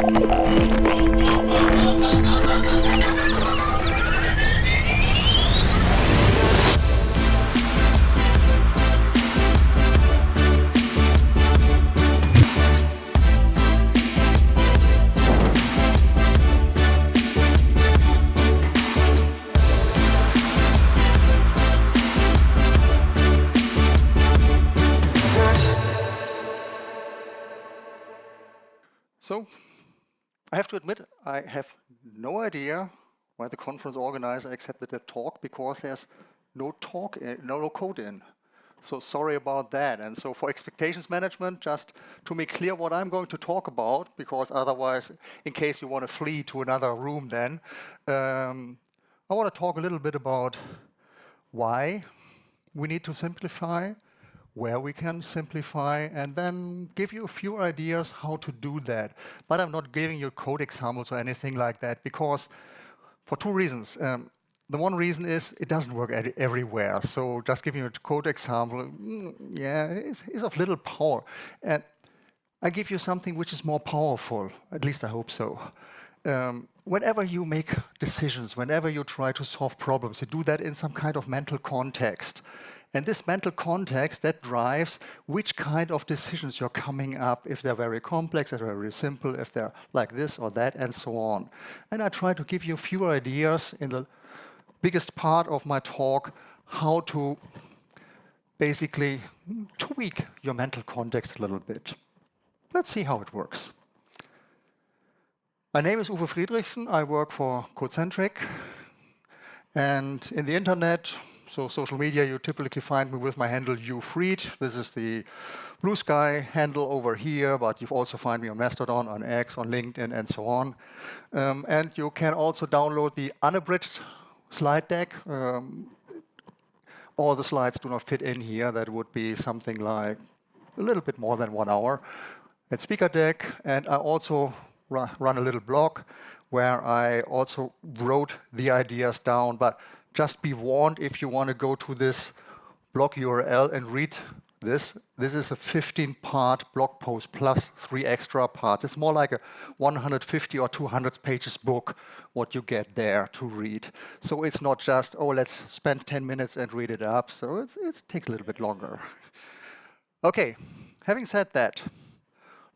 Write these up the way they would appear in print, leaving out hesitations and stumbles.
So, I have to admit, I have no idea why the conference organizer accepted that talk, because there's no talk, no code in. So sorry about that. And so for expectations management, just to make clear what I'm going to talk about, because otherwise, in case you want to flee to another room then, I want to talk a little bit about why we need to simplify, where we can simplify, and then give you a few ideas how to do that. But I'm not giving you code examples or anything like that, because for two reasons. The one reason is it doesn't work everywhere. So just giving you a code example, yeah, it's of little power. And I give you something which is more powerful, at least I hope so. Whenever you make decisions, whenever you try to solve problems, you do that in some kind of mental context. And this mental context, that drives which kind of decisions you're coming up, if they're very complex, if they're very simple, if they're like this or that, and so on. And I try to give you a few ideas in the biggest part of my talk, how to basically tweak your mental context a little bit. Let's see how it works. My name is Uwe Friedrichsen. I work for code.talks. And in the internet, so social media, you typically find me with my handle UFried. This is the Blue Sky handle over here, but you also find me on Mastodon, on X, on LinkedIn, and so on. And you can also download the unabridged slide deck. All the slides do not fit in here. That would be something like a little bit more than 1 hour. And speaker deck, and I also run a little blog where I also wrote the ideas down, but just be warned if you want to go to this blog URL and read this. This is a 15-part blog post plus 3 extra parts. It's more like a 150 or 200 pages book, what you get there to read. So it's not just, oh, let's spend 10 minutes and read it up. So it takes a little bit longer. Okay, having said that,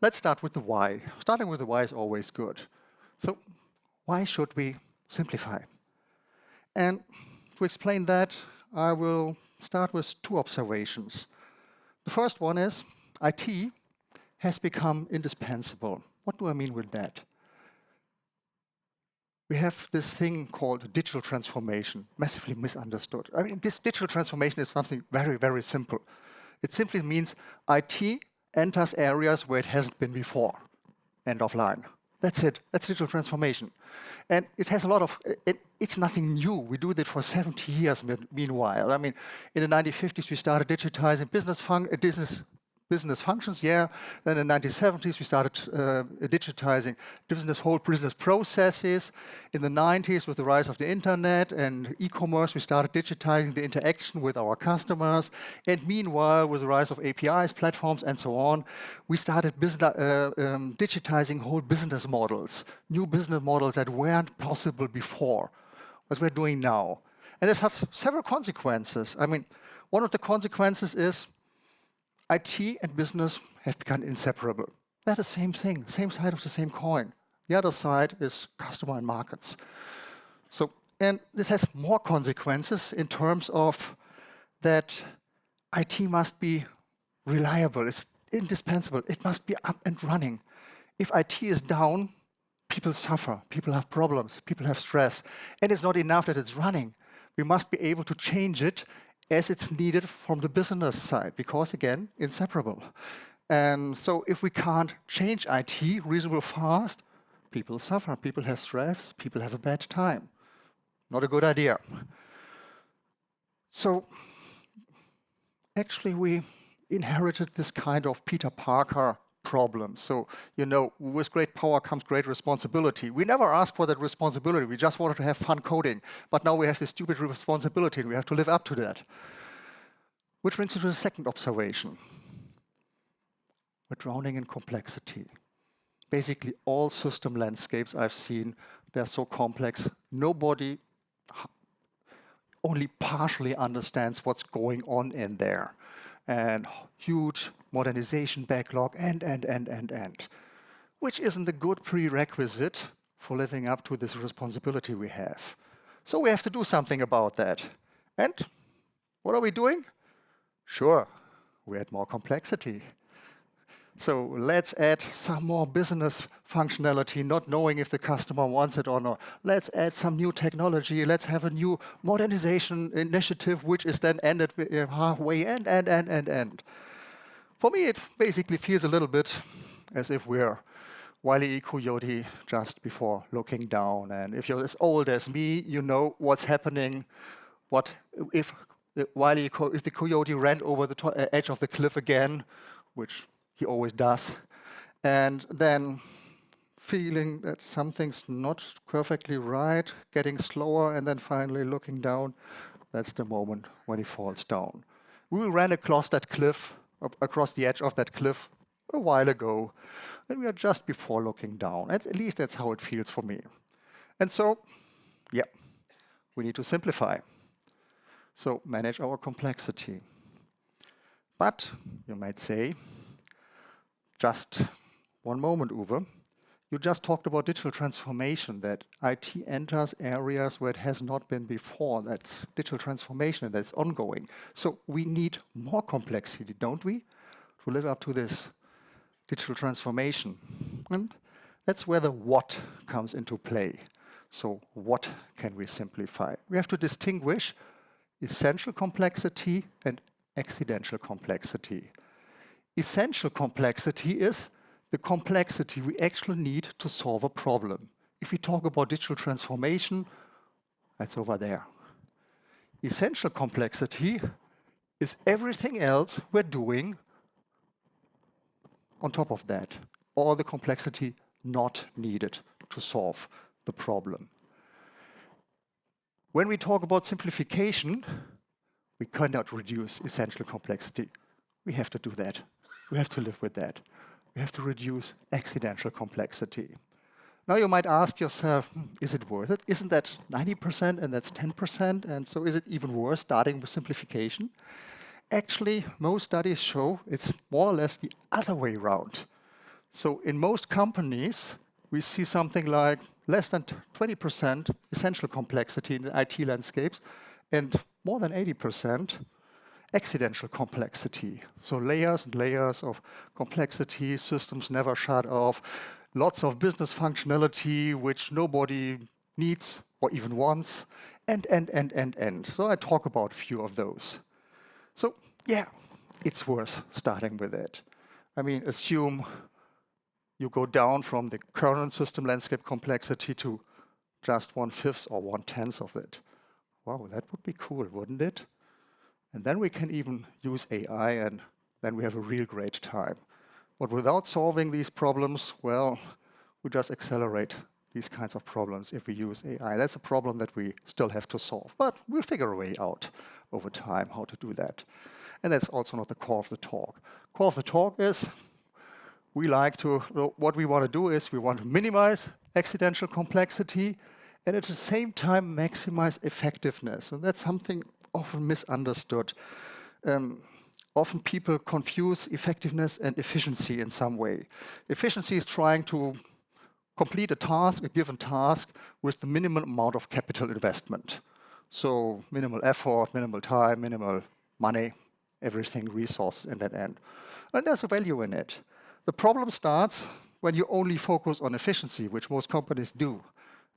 let's start with the why. Starting with the why is always good. So why should we simplify? And to explain that, I will start with 2 observations. The first one is IT has become indispensable. What do I mean with that? We have this thing called digital transformation, massively misunderstood. I mean, this digital transformation is something very, very simple. It simply means IT enters areas where it hasn't been before. End of line. That's it. That's digital transformation. And it has a lot of, it's nothing new. We do that for 70 years meanwhile. I mean, in the 1950s, we started digitizing business functions, yeah. Then in the 1970s, we started digitizing whole business processes. In the 90s, with the rise of the internet and e-commerce, we started digitizing the interaction with our customers. And meanwhile, with the rise of APIs, platforms, and so on, we started digitizing whole business models, new business models that weren't possible before, what we're doing now. And this has several consequences. I mean, one of the consequences is IT and business have become inseparable. They're the same thing, same side of the same coin. The other side is customer and markets. So, and this has more consequences in terms of that IT must be reliable, it's indispensable, it must be up and running. If IT is down, people suffer, people have problems, people have stress. And it's not enough that it's running. We must be able to change it as it's needed from the business side, because again, inseparable. And so if we can't change IT reasonably fast, people suffer, people have stress, people have a bad time. Not a good idea. So actually we inherited this kind of Peter Parker problem. So, you know, with great power comes great responsibility. We never asked for that responsibility. We just wanted to have fun coding. But now we have this stupid responsibility and we have to live up to that. Which brings me to the second observation. We're drowning in complexity. basically all system landscapes I've seen, they're so complex. Nobody only partially understands what's going on in there. And huge modernization backlog, and. Which isn't a good prerequisite for living up to this responsibility we have. So we have to do something about that. And what are we doing? Sure, we add more complexity. So let's add some more business functionality, not knowing if the customer wants it or not. Let's add some new technology. Let's have a new modernization initiative, which is then ended halfway, and. For me, it basically feels a little bit as if we're Wile E. Coyote just before looking down. And if you're as old as me, you know what's happening. What if if the coyote ran over the edge of the cliff again, which he always does, and then feeling that something's not perfectly right, getting slower, and then finally looking down, that's the moment when he falls down. We ran across that cliff, across the edge of that cliff a while ago, and we are just before looking down. At least that's how it feels for me. And so, yeah, we need to simplify. So manage our complexity. But, you might say, just one moment, Uwe. You just talked about digital transformation, that IT enters areas where it has not been before. That's digital transformation, that's ongoing. So we need more complexity, don't we, to live up to this digital transformation? And that's where the what comes into play. So what can we simplify? We have to distinguish essential complexity and accidental complexity. Essential complexity is the complexity we actually need to solve a problem. If we talk about digital transformation, that's over there. Essential complexity is everything else we're doing on top of that, all the complexity not needed to solve the problem. When we talk about simplification, we cannot reduce essential complexity. We have to do that. We have to live with that. We have to reduce accidental complexity. Now you might ask yourself, is it worth it? Isn't that 90% and that's 10%? And so is it even worse starting with simplification? Actually, most studies show it's more or less the other way around. So in most companies, we see something like less than 20% essential complexity in the IT landscapes and more than 80% accidental complexity. So layers and layers of complexity, systems never shut off, lots of business functionality which nobody needs or even wants, and. So I talk about a few of those. So yeah, it's worth starting with it. I mean, assume you go down from the current system landscape complexity to just 1/5 or 1/10 of it. Wow, that would be cool, wouldn't it? And then we can even use AI, and then we have a real great time. But without solving these problems, well, we just accelerate these kinds of problems if we use AI. That's a problem that we still have to solve, but we'll figure a way out over time how to do that. And that's also not the core of the talk. Core of the talk is what we want to do is we want to minimize accidental complexity and at the same time maximize effectiveness. And that's something often misunderstood. Often people confuse effectiveness and efficiency in some way. Efficiency is trying to complete a task, a given task, with the minimum amount of capital investment. So minimal effort, minimal time, minimal money, everything, resources in that end. And there's a value in it. The problem starts when you only focus on efficiency, which most companies do,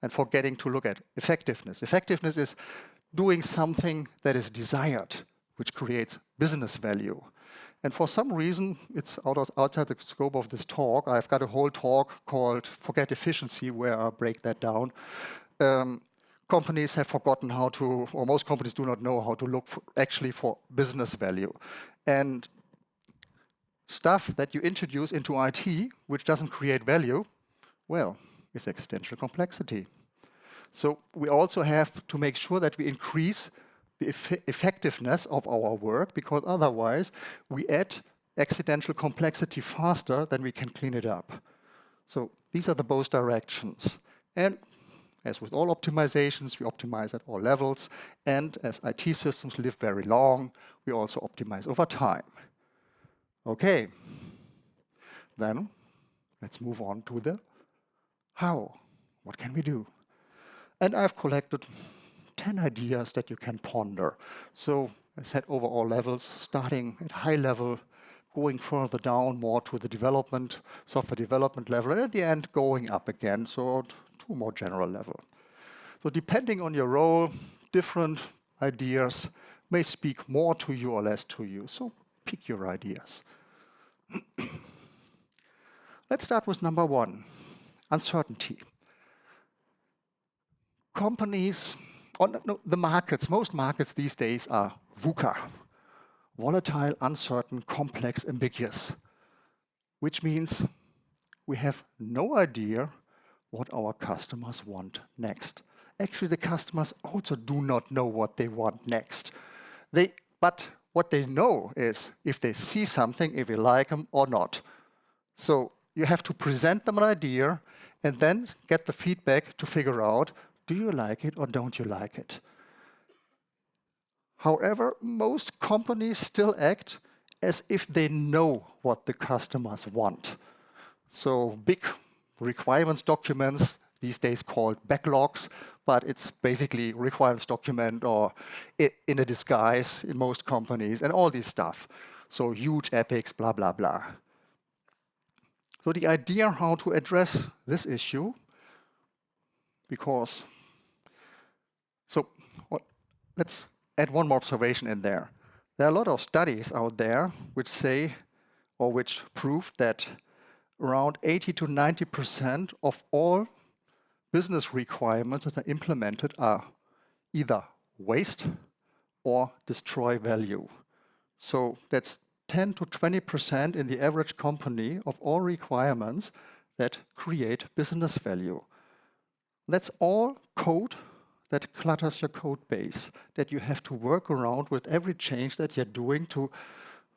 and forgetting to look at effectiveness. Effectiveness is doing something that is desired, which creates business value. And for some reason, it's outside the scope of this talk. I've got a whole talk called Forget Efficiency, where I break that down. Companies have forgotten how to, or most companies do not know how to look actually for business value. And stuff that you introduce into IT, which doesn't create value, well, is accidental complexity. So we also have to make sure that we increase the effectiveness of our work, because otherwise we add accidental complexity faster than we can clean it up. So these are the both directions. And as with all optimizations, we optimize at all levels. And as IT systems live very long, we also optimize over time. Okay, then let's move on to the how. What can we do? And I've collected 10 ideas that you can ponder. So I said over all levels, starting at high level, going further down more to the development, software development level, and at the end going up again, so to a more general level. So depending on your role, different ideas may speak more to you or less to you. So pick your ideas. Let's start with number one, uncertainty. Companies, the markets, most markets these days are VUCA, volatile, uncertain, complex, ambiguous, which means we have no idea what our customers want next. Actually, the customers also do not know what they want next. But what they know is if they see something, if you like them or not. So you have to present them an idea and then get the feedback to figure out, do you like it or don't you like it? However, most companies still act as if they know what the customers want. So big requirements documents, these days called backlogs, but it's basically requirements document or in a disguise in most companies and all this stuff. So huge epics, blah, blah, blah. So the idea how to address this issue, let's add one more observation in there. There are a lot of studies out there which say, or which prove that around 80 to 90% of all business requirements that are implemented are either waste or destroy value. So that's 10 to 20% in the average company of all requirements that create business value. That's all code that clutters your code base, that you have to work around with every change that you're doing to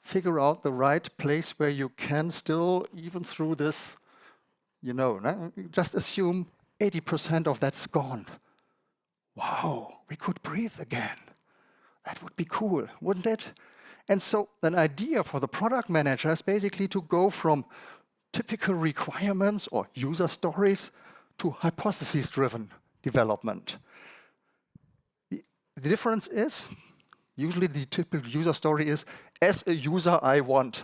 figure out the right place where you can still, even through this, just assume 80% of that's gone. Wow, we could breathe again. That would be cool, wouldn't it? And so an idea for the product manager is basically to go from typical requirements or user stories to hypothesis-driven development. The difference is, usually the typical user story is, as a user, I want.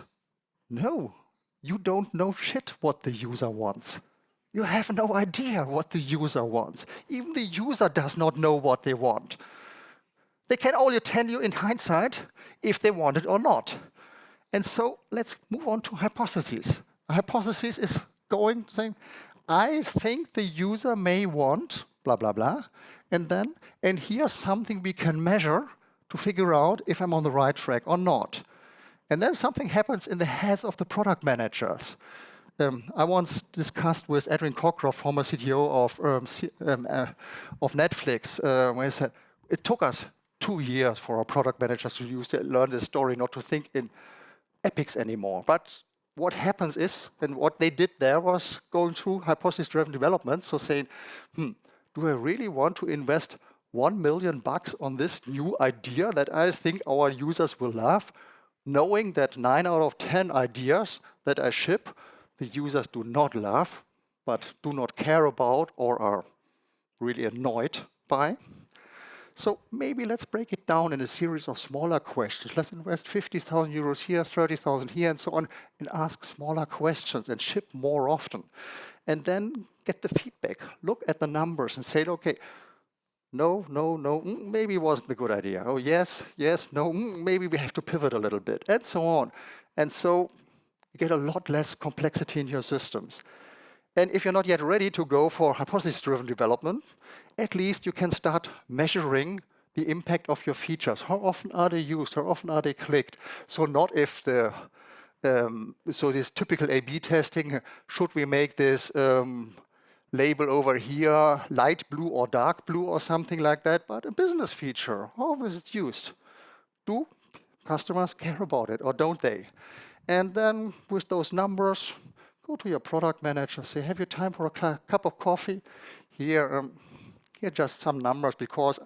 No, you don't know shit what the user wants. You have no idea what the user wants. Even the user does not know what they want. They can only tell you in hindsight if they want it or not. And so let's move on to hypotheses. A hypothesis is saying, I think the user may want blah, blah, blah. And here's something we can measure to figure out if I'm on the right track or not. And then something happens in the heads of the product managers. I once discussed with Edwin Cockcroft, former CTO of Netflix, where he said, it took us 2 years for our product managers to learn this story, not to think in epics anymore. But what happens is, and what they did there was going through hypothesis-driven development, so saying, do I really want to invest $1 million on this new idea that I think our users will love, knowing that 9 out of 10 ideas that I ship, the users do not love, but do not care about or are really annoyed by? So maybe let's break it down in a series of smaller questions. Let's invest 50,000 euros here, 30,000 here, and so on, and ask smaller questions and ship more often. And then get the feedback. Look at the numbers and say, okay, no, maybe it wasn't a good idea. Oh, yes, no, maybe we have to pivot a little bit, and so on. And so you get a lot less complexity in your systems. And if you're not yet ready to go for hypothesis-driven development, at least you can start measuring the impact of your features. How often are they used? How often are they clicked? So not if so this typical A/B testing, should we make this label over here light blue or dark blue or something like that, but a business feature. How is it used? Do customers care about it or don't they? And then with those numbers, Go to your product manager, say, have you time for a cup of coffee? Here are just some numbers, because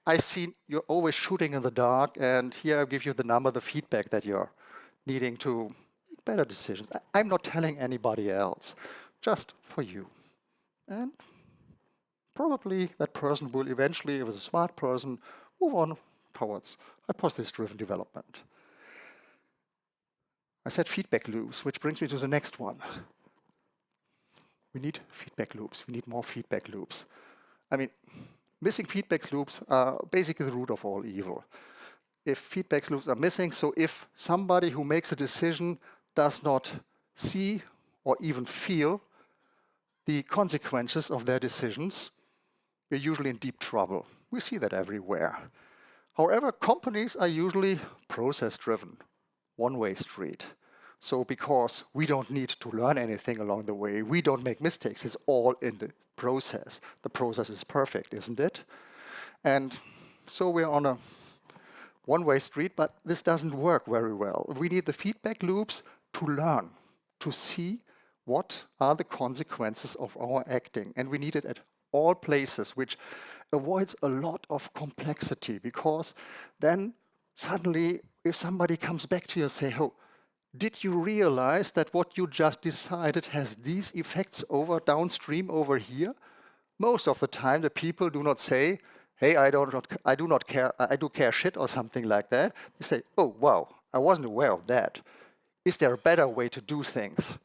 I've seen you're always shooting in the dark, and here I'll give you the number, the feedback that you're needing to make better decisions. I'm not telling anybody else, just for you. And probably that person will eventually, if it's a smart person, move on towards hypothesis-driven development. I said feedback loops, which brings me to the next one. We need feedback loops. We need more feedback loops. I mean, missing feedback loops are basically the root of all evil. If feedback loops are missing, so if somebody who makes a decision does not see or even feel the consequences of their decisions, we're usually in deep trouble. We see that everywhere. However, companies are usually process-driven, one-way street. So because we don't need to learn anything along the way, we don't make mistakes, it's all in the process. The process is perfect, isn't it? And so we're on a one-way street, but this doesn't work very well. We need the feedback loops to learn, to see what are the consequences of our acting. And we need it at all places, which avoids a lot of complexity, because then suddenly, if somebody comes back to you and say, oh, did you realize that what you just decided has these effects over downstream over here? Most of the time, the people do not say, hey, I do care shit or something like that. They say, oh, wow, I wasn't aware of that. Is there a better way to do things?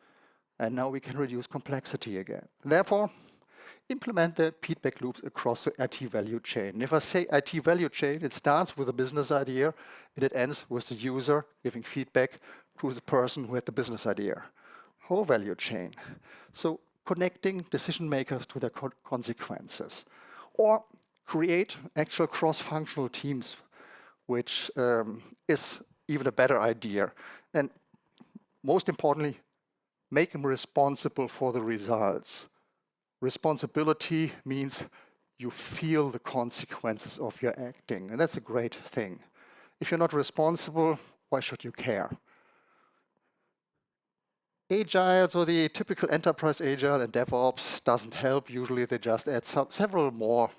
And now we can reduce complexity again. Therefore, implement the feedback loops across the IT value chain. And if I say IT value chain, it starts with a business idea, and it ends with the user giving feedback to the person who had the business idea. Whole value chain. So connecting decision makers to their consequences. Or create actual cross-functional teams, which is even a better idea. And most importantly, make them responsible for the results. Responsibility means you feel the consequences of your acting, and that's a great thing. If you're not responsible, why should you care? Agile, so the typical enterprise agile and DevOps doesn't help. Usually they just add several more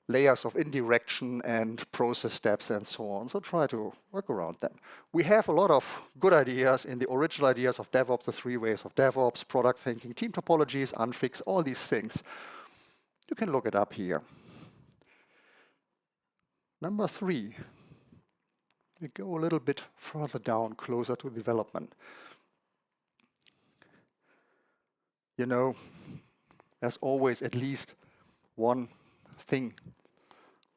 layers of indirection and process steps and so on. So try to work around them. We have a lot of good ideas in the original ideas of DevOps, the 3 ways of DevOps, product thinking, team topologies, unfix, all these things. You can look it up here. Number 3, we go a little bit further down, closer to development. You know, there's always at least one thing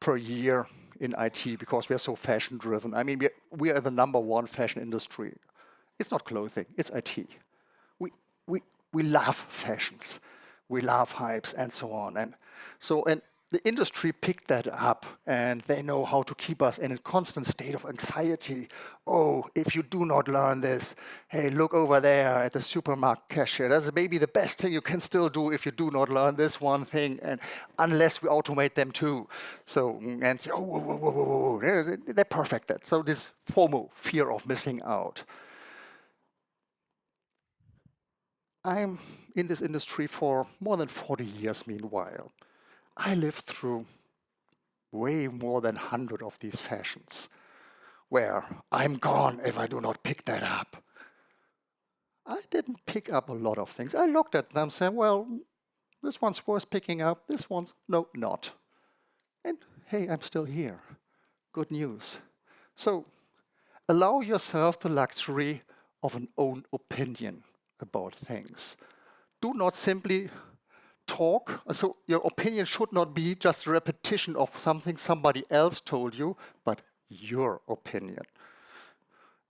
per year in IT, because we are so fashion driven. I mean, we are the #1 fashion industry. It's not clothing, it's IT. We love fashions, we love hypes and so on. And the industry picked that up, and they know how to keep us in a constant state of anxiety. Oh, if you do not learn this, hey, look over there at the supermarket cashier. That's maybe the best thing you can still do if you do not learn this one thing, and unless we automate them too. So, and whoa, they're perfected. So this FOMO, fear of missing out. I'm in this industry for more than 40 years meanwhile. I lived through way more than 100 of these fashions, where I'm gone if I do not pick that up. I didn't pick up a lot of things. I looked at them saying, well, this one's worth picking up, this one's, no, not. And hey, I'm still here. Good news. So allow yourself the luxury of an own opinion about things. Do not simply talk, so your opinion should not be just a repetition of something somebody else told you, but your opinion.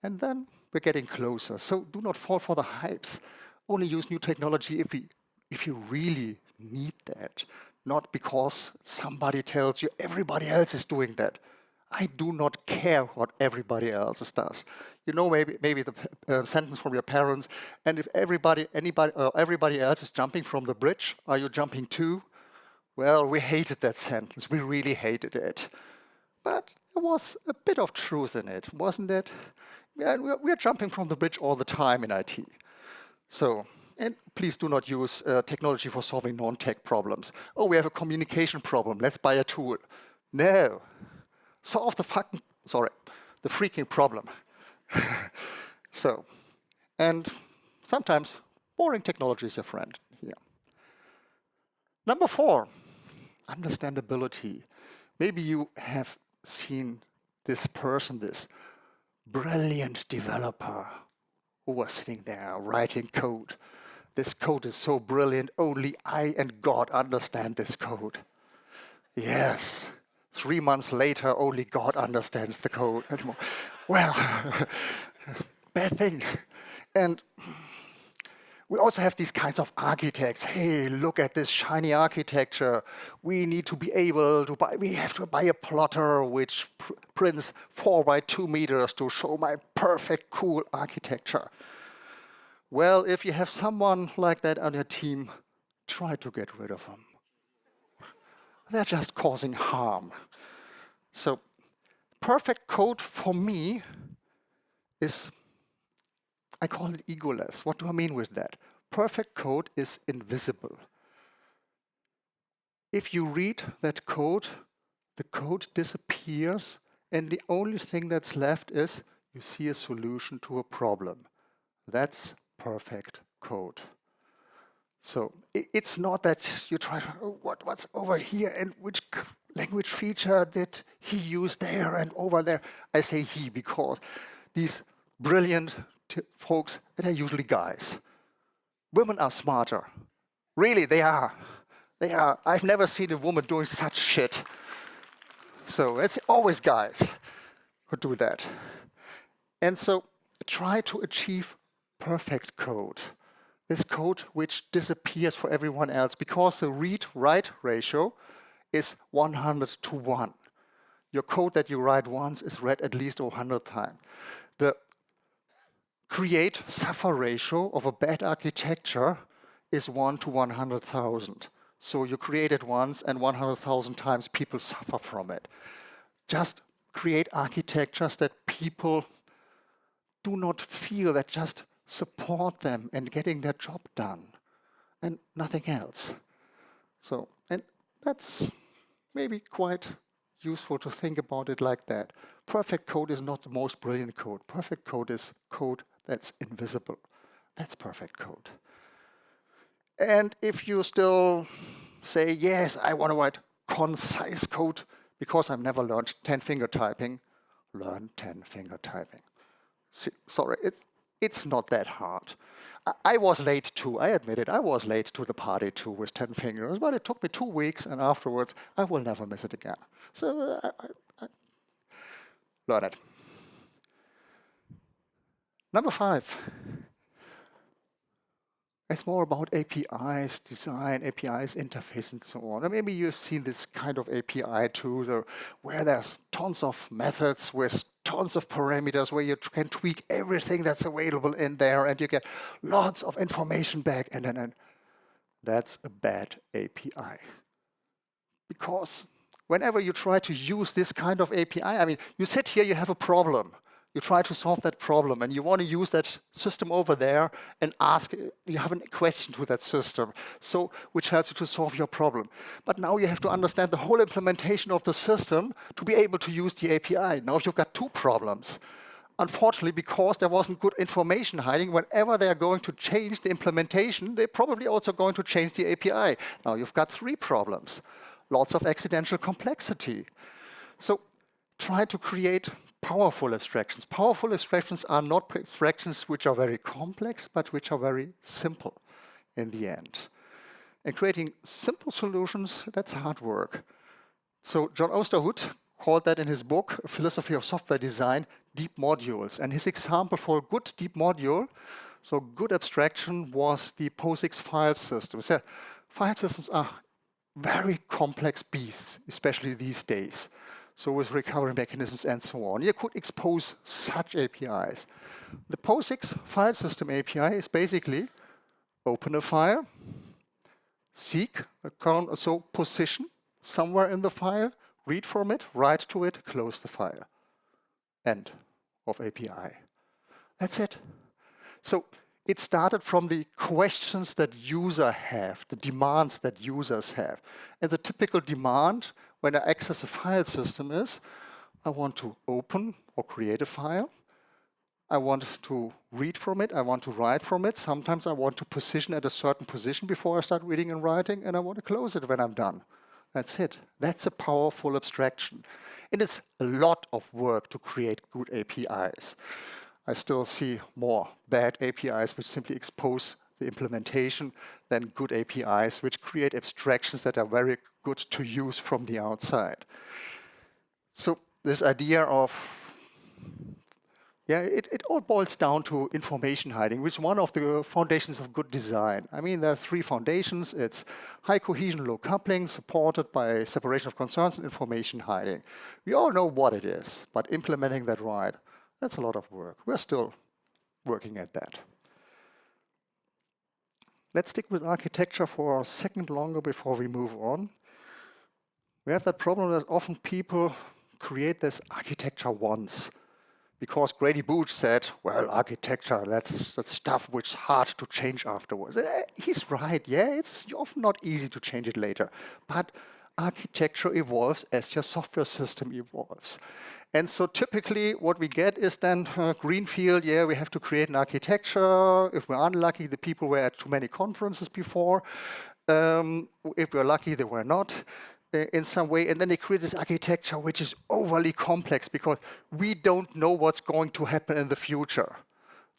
And then we're getting closer. So do not fall for the hypes. Only use new technology if you really need that, not because somebody tells you everybody else is doing that. I do not care what everybody else does. You know, maybe the sentence from your parents, and if everybody else is jumping from the bridge, are you jumping too? Well, we hated that sentence. We really hated it. But there was a bit of truth in it, wasn't it? Yeah, and we're jumping from the bridge all the time in IT. So And please do not use technology for solving non-tech problems. Oh, we have a communication problem. Let's buy a tool. No. Solve the freaking problem. So, and sometimes boring technology is your friend here. Number 4, understandability. Maybe you have seen this person, this brilliant developer who was sitting there writing code. This code is so brilliant, only I and God understand this code. Yes, 3 months later, only God understands the code anymore. Well, bad thing. And we also have these kinds of architects. Hey, look at this shiny architecture. We need to be able to buy, we have to buy a plotter which prints 4 by 2 meters to show my perfect, cool architecture. Well, if you have someone like that on your team, try to get rid of them. They're just causing harm. So, perfect code for me is, I call it egoless. What do I mean with that? Perfect code is invisible. If you read that code, the code disappears, and the only thing that's left is you see a solution to a problem. That's perfect code. So it's not that you try to, oh, what's over here and which language feature did he use there and over there. I say he because these brilliant folks, they're usually guys. Women are smarter. Really, they are. They are. I've never seen a woman doing such shit. So it's always guys who do that. And so try to achieve perfect code. This code which disappears for everyone else because the read-write ratio is 100 to 1. Your code that you write once is read at least 100 times. The create-suffer ratio of a bad architecture is 1 to 100,000. So you create it once and 100,000 times people suffer from it. Just create architectures that people do not feel, that just support them in getting their job done and nothing else. So, and that's maybe quite useful to think about it like that. Perfect code is not the most brilliant code. Perfect code is code that's invisible. That's perfect code. And if you still say, yes, I want to write concise code because I've never learned 10-finger typing, learn 10-finger typing. Sorry, it's not that hard. I was late too, I admit it. I was late to the party too with 10 fingers, but it took me 2 weeks, and afterwards I will never miss it again. So I learn it. Number 5. It's more about APIs, design, APIs, interface, and so on. And maybe you've seen this kind of API too, where there's tons of methods with tons of parameters where you can tweak everything that's available in there and you get lots of information back, and then that's a bad API. Because whenever you try to use this kind of API, I mean, you sit here, you have a problem. You try to solve that problem, and you want to use that system over there and ask, you have a question to that system, so which helps you to solve your problem. But now you have to understand the whole implementation of the system to be able to use the API. Now you've got 2 problems. Unfortunately, because there wasn't good information hiding, whenever they're going to change the implementation, they're probably also going to change the API. Now you've got 3 problems. Lots of accidental complexity. So try to create powerful abstractions. Powerful abstractions are not abstractions which are very complex, but which are very simple in the end. And creating simple solutions, that's hard work. So John Oosterhout called that in his book, A Philosophy of Software Design, deep modules. And his example for a good deep module, so good abstraction, was the POSIX file system. So file systems are very complex beasts, especially these days. So with recovery mechanisms and so on. You could expose such APIs. The POSIX file system API is basically open a file, seek a current, so position somewhere in the file, read from it, write to it, close the file. End of API. That's it. So it started from the questions that users have, the demands that users have. And the typical demand when I access a file system is, I want to open or create a file. I want to read from it. I want to write from it. Sometimes I want to position at a certain position before I start reading and writing, and I want to close it when I'm done. That's it. That's a powerful abstraction. And it's a lot of work to create good APIs. I still see more bad APIs which simply expose the implementation than good APIs which create abstractions that are very good to use from the outside. So this idea of, it all boils down to information hiding, which is one of the foundations of good design. I mean, there are three foundations. It's high cohesion, low coupling, supported by separation of concerns and information hiding. We all know what it is, but implementing that right, that's a lot of work. We're still working at that. Let's stick with architecture for a second longer before we move on. We have that problem that often people create this architecture once. Because Grady Booch said, well, architecture, that's stuff which is hard to change afterwards. He's right, yeah, it's often not easy to change it later. But architecture evolves as your software system evolves. And so typically what we get is then greenfield, we have to create an architecture. If we're unlucky, the people were at too many conferences before. If we're lucky, they were not. In some way, and then they create this architecture which is overly complex because we don't know what's going to happen in the future.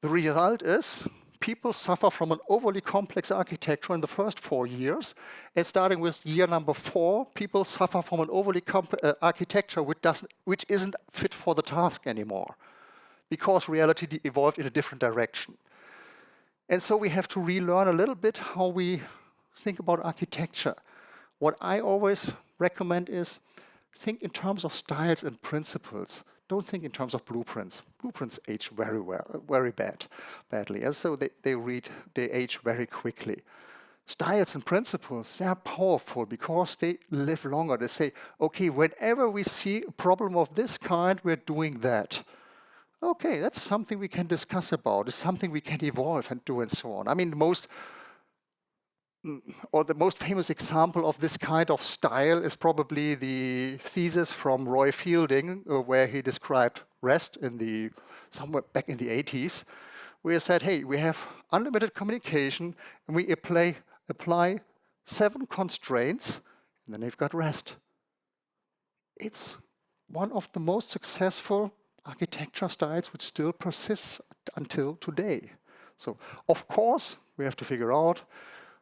The result is people suffer from an overly complex architecture in the first 4 years, and starting with year number 4, people suffer from an overly complex architecture which isn't fit for the task anymore because reality evolved in a different direction. And so we have to relearn a little bit how we think about architecture. What I always recommend is think in terms of styles and principles. Don't think in terms of blueprints. Blueprints age very badly. And so they age very quickly. Styles and principles, they are powerful because they live longer. They say, okay, whenever we see a problem of this kind, we're doing that. Okay, that's something we can discuss about. It's something we can evolve and do and so on. I mean, the most famous example of this kind of style is probably the thesis from Roy Fielding, where he described REST somewhere back in the 80s, where he said, hey, we have unlimited communication, and we apply 7 constraints, and then we've got REST. It's one of the most successful architecture styles which still persists until today. So, of course, we have to figure out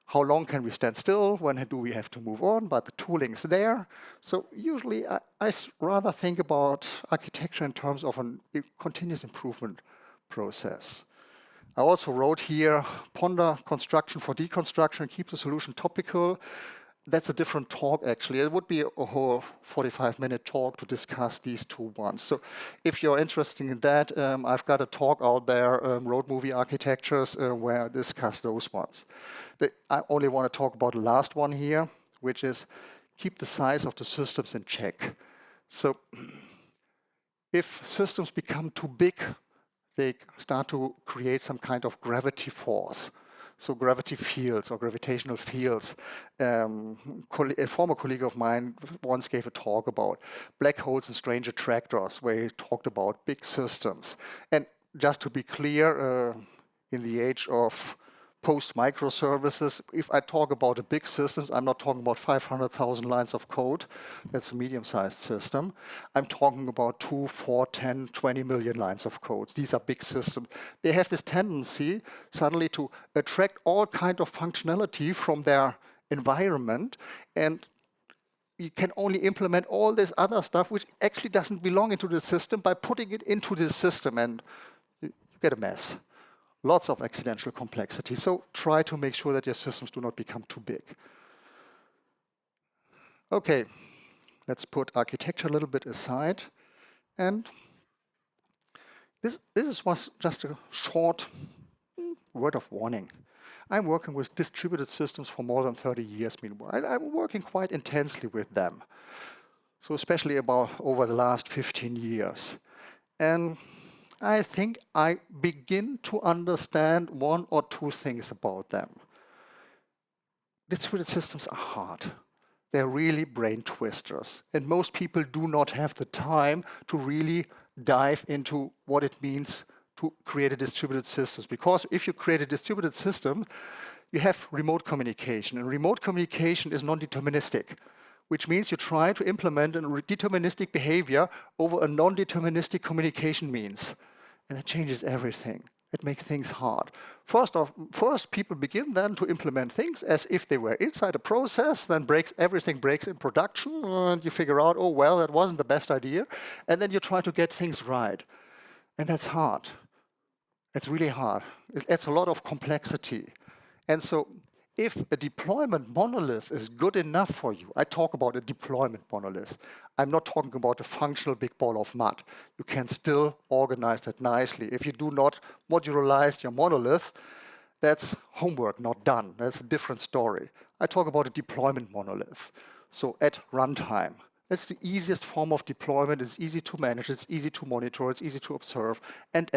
how long can we stand still? When do we have to move on? But the tooling is there. So usually I rather think about architecture in terms of a continuous improvement process. I also wrote here, ponder construction for deconstruction, keep the solution topical. That's a different talk, actually. It would be a whole 45-minute talk to discuss these two ones. So if you're interested in that, I've got a talk out there, road movie architectures, where I discuss those ones. But I only want to talk about the last one here, which is keep the size of the systems in check. So if systems become too big, they start to create some kind of gravity force. So gravity fields or gravitational fields. A former colleague of mine once gave a talk about black holes and strange attractors, where he talked about big systems. And just to be clear, in the age of post-microservices, if I talk about a big systems, I'm not talking about 500,000 lines of code. That's a medium-sized system. I'm talking about 2, 4, 10, 20 million lines of code. These are big systems. They have this tendency suddenly to attract all kind of functionality from their environment, and you can only implement all this other stuff which actually doesn't belong into the system by putting it into the system, and you get a mess. Lots of accidental complexity. So try to make sure that your systems do not become too big. Okay, let's put architecture a little bit aside. And this was just a short word of warning. I'm working with distributed systems for more than 30 years, meanwhile. I'm working quite intensely with them. So especially over the last 15 years. And I think I begin to understand one or two things about them. Distributed systems are hard. They're really brain twisters. And most people do not have the time to really dive into what it means to create a distributed system. Because if you create a distributed system, you have remote communication. And remote communication is non-deterministic, which means you try to implement a deterministic behavior over a non-deterministic communication means. And that changes everything. It makes things hard. First, people begin then to implement things as if they were inside a process, then everything breaks in production, and you figure out, oh, well, that wasn't the best idea. And then you try to get things right. And that's hard. It's really hard. It adds a lot of complexity. And so if a deployment monolith is good enough for you, I talk about a deployment monolith. I'm not talking about a functional big ball of mud. You can still organize that nicely. If you do not modularize your monolith, that's homework not done. That's a different story. I talk about a deployment monolith. So at runtime, that's the easiest form of deployment. It's easy to manage, it's easy to monitor, it's easy to observe, and.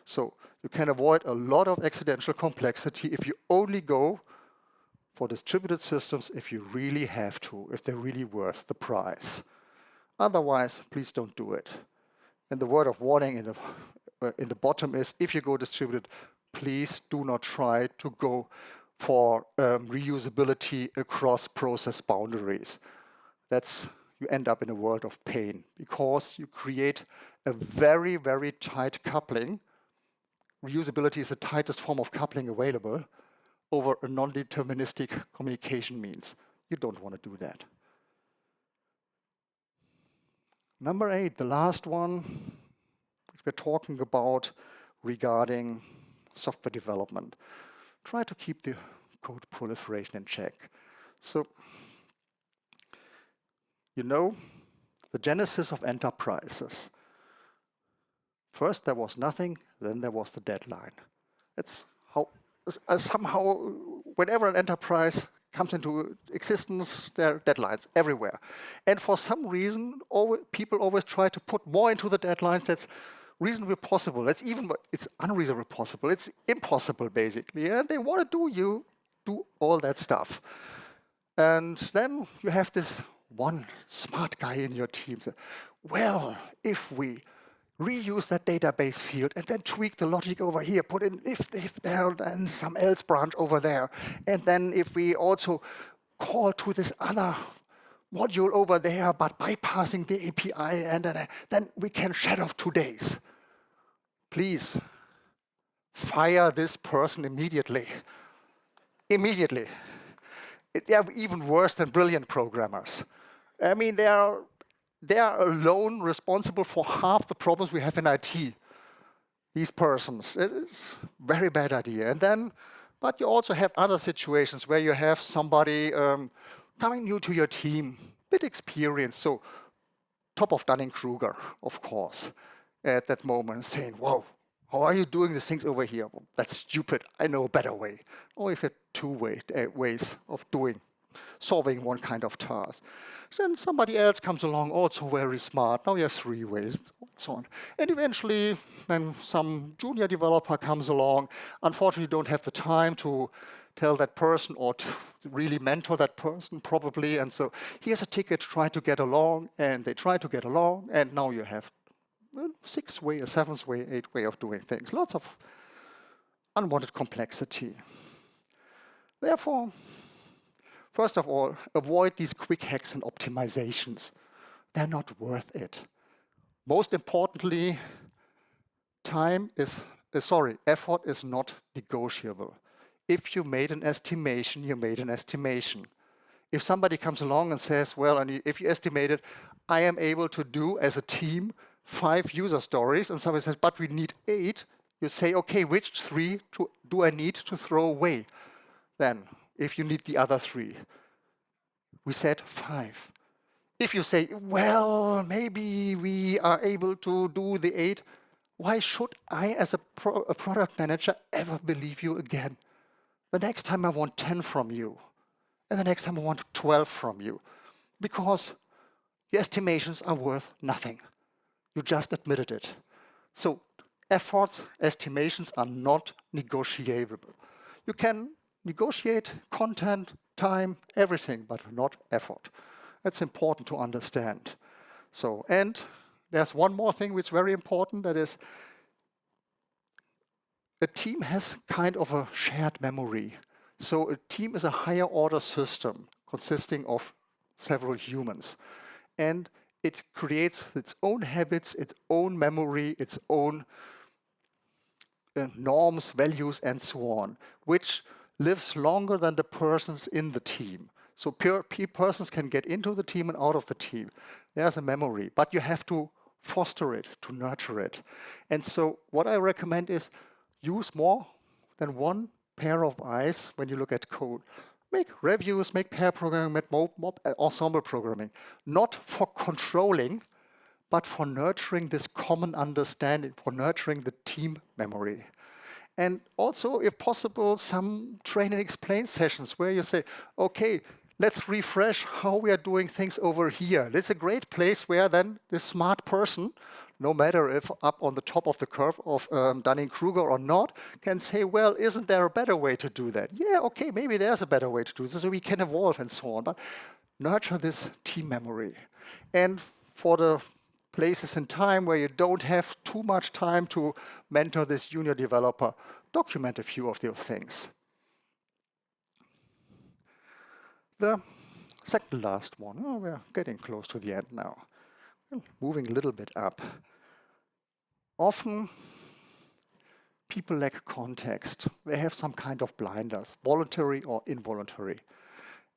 So you can avoid a lot of accidental complexity if you only go for distributed systems if you really have to, if they're really worth the price. Otherwise, please don't do it. And the word of warning in the bottom is, if you go distributed, please do not try to go for reusability across process boundaries. You end up in a world of pain because you create a very, very tight coupling. Reusability is the tightest form of coupling available over a non-deterministic communication means. You don't want to do that. Number 8, the last one, which we're talking about regarding software development. Try to keep the code proliferation in check. So, you know, the genesis of enterprises. First there was nothing, then there was the deadline. It's how somehow, whenever an enterprise comes into existence, there are deadlines everywhere. And for some reason, people always try to put more into the deadlines that's reasonably possible. It's unreasonably possible. It's impossible, basically. And they want to do all that stuff. And then you have this one smart guy in your team. Well, if we reuse that database field and then tweak the logic over here, put in if there, and some else branch over there. And then if we also call to this other module over there, but bypassing the API, and then we can shed off 2 days. Please, fire this person immediately. Immediately. They are even worse than brilliant programmers. I mean, they are alone responsible for half the problems we have in IT. These persons. It's a very bad idea. But you also have other situations where you have somebody coming new to your team, bit experienced, so top of Dunning-Kruger, of course, at that moment, saying, whoa, how are you doing these things over here? Well, that's stupid, I know a better way. Or if you have 2 ways of solving one kind of task. Then somebody else comes along, also very smart. Now you have 3 ways, and so on. And eventually, then some junior developer comes along. Unfortunately, you don't have the time to tell that person or to really mentor that person, probably. And so here's a ticket, try to get along, and they try to get along, and now you have a 6th way, a 7th way, 8th way of doing things. Lots of unwanted complexity. Therefore, first of all, avoid these quick hacks and optimizations. They're not worth it. Most importantly, effort is not negotiable. If you made an estimation, you made an estimation. If somebody comes along and says, well, and if you estimated, I am able to do as a team 5 user stories, and somebody says, but we need 8, you say, okay, which 3 do I need to throw away? Then, if you need the other 3. We said 5. If you say, well, maybe we are able to do the 8, why should I, as a product manager, ever believe you again? The next time I want 10 from you, and the next time I want 12 from you, because your estimations are worth nothing. You just admitted it. So efforts, estimations are not negotiable. You can negotiate content, time, everything, but not effort. That's important to understand. So, and there's one more thing which is very important, that is a team has kind of a shared memory. So a team is a higher order system consisting of several humans. And it creates its own habits, its own memory, its own norms, values, and so on, which lives longer than the persons in the team. So persons can get into the team and out of the team. There's a memory, but you have to foster it, to nurture it. And so what I recommend is use more than one pair of eyes when you look at code. Make reviews, make pair programming, make ensemble programming, not for controlling, but for nurturing this common understanding, for nurturing the team memory. And also, if possible, some train and explain sessions where you say, okay, let's refresh how we are doing things over here. It's a great place where then the smart person, no matter if up on the top of the curve of Dunning-Kruger or not, can say, well, isn't there a better way to do that? Yeah, okay, maybe there's a better way to do this, so we can evolve and so on. But nurture this team memory. And for the places in time where you don't have too much time to mentor this junior developer, document a few of those things. The second last one, we're getting close to the end now. Moving a little bit up. Often, people lack context. They have some kind of blinders, voluntary or involuntary.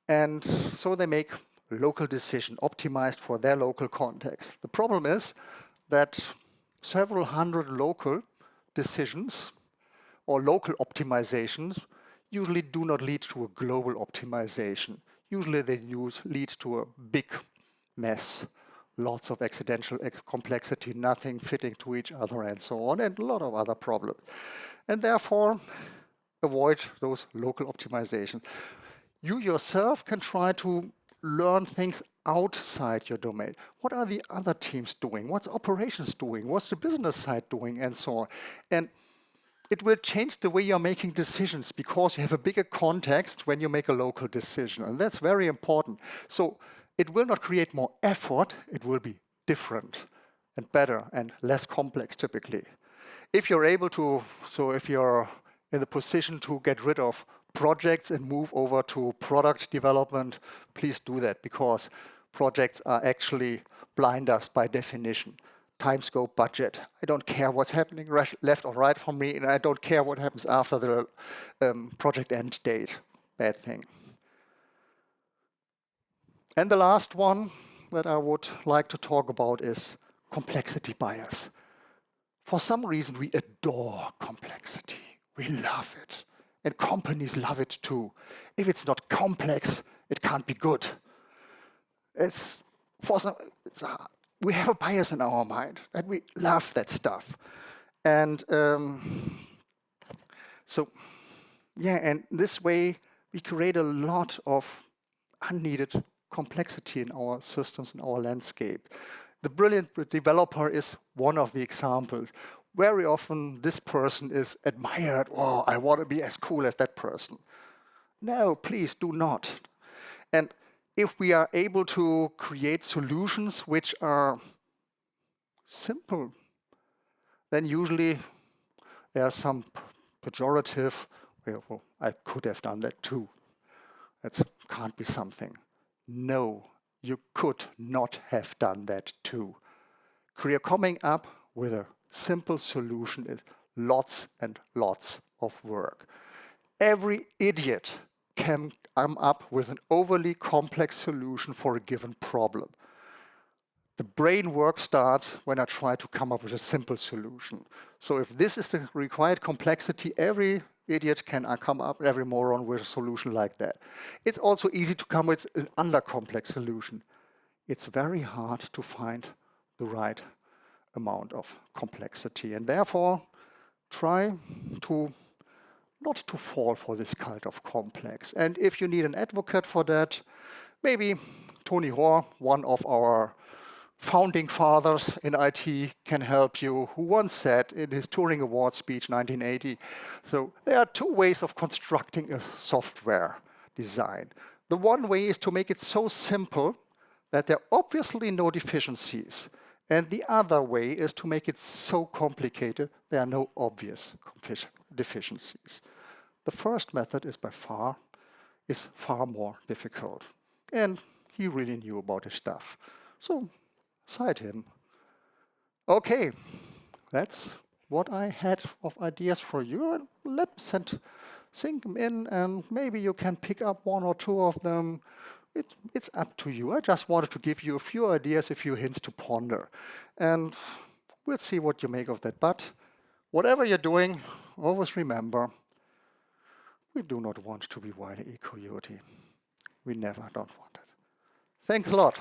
And so they make a local decision optimized for their local context. The problem is that several hundred local decisions or local optimizations usually do not lead to a global optimization. Usually they lead to a big mess, lots of accidental complexity, nothing fitting to each other and so on, and a lot of other problems. And therefore, avoid those local optimizations. You yourself can try to learn things outside your domain. What are the other teams doing? What's operations doing? What's the business side doing? And so on. And it will change the way you're making decisions because you have a bigger context when you make a local decision. And that's very important. So it will not create more effort. It will be different and better and less complex typically. If you're able to, so if you're in the position to get rid of projects and move over to product development, please do that because projects are actually blinders by definition. Time, scope, budget. I don't care what's happening left or right from me, and I don't care what happens after the project end date. Bad thing. And the last one that I would like to talk about is complexity bias. For some reason, we adore complexity. We love it. And companies love it too. If it's not complex, it can't be good. We have a bias in our mind that we love that stuff. And and this way we create a lot of unneeded complexity in our systems, in our landscape. The brilliant developer is one of the examples. Very often this person is admired. Oh, I want to be as cool as that person. No, please do not. And if we are able to create solutions which are simple, then usually there's some pejorative, well, I could have done that too. That can't be something. No, you could not have done that too. Coming up with a simple solution is lots and lots of work. Every idiot can come up with an overly complex solution for a given problem. The brain work starts when I try to come up with a simple solution. So if this is the required complexity, every idiot can come up, every moron, with a solution like that. It's also easy to come with an under-complex solution. It's very hard to find the right amount of complexity. And therefore, try to not to fall for this kind of complex. And if you need an advocate for that, maybe Tony Hoare, one of our founding fathers in IT can help you, who once said in his Turing Award speech 1980, so there are two ways of constructing a software design. The one way is to make it so simple that there are obviously no deficiencies. And the other way is to make it so complicated there are no obvious deficiencies. The first method is far more difficult. And he really knew about his stuff. So cite him. Okay, that's what I had of ideas for you. And sink them in, and maybe you can pick up one or two of them. It's up to you. I just wanted to give you a few ideas, a few hints to ponder. And we'll see what you make of that. But whatever you're doing, always remember, we do not want to be Wile E. Coyote. We never don't want it. Thanks a lot.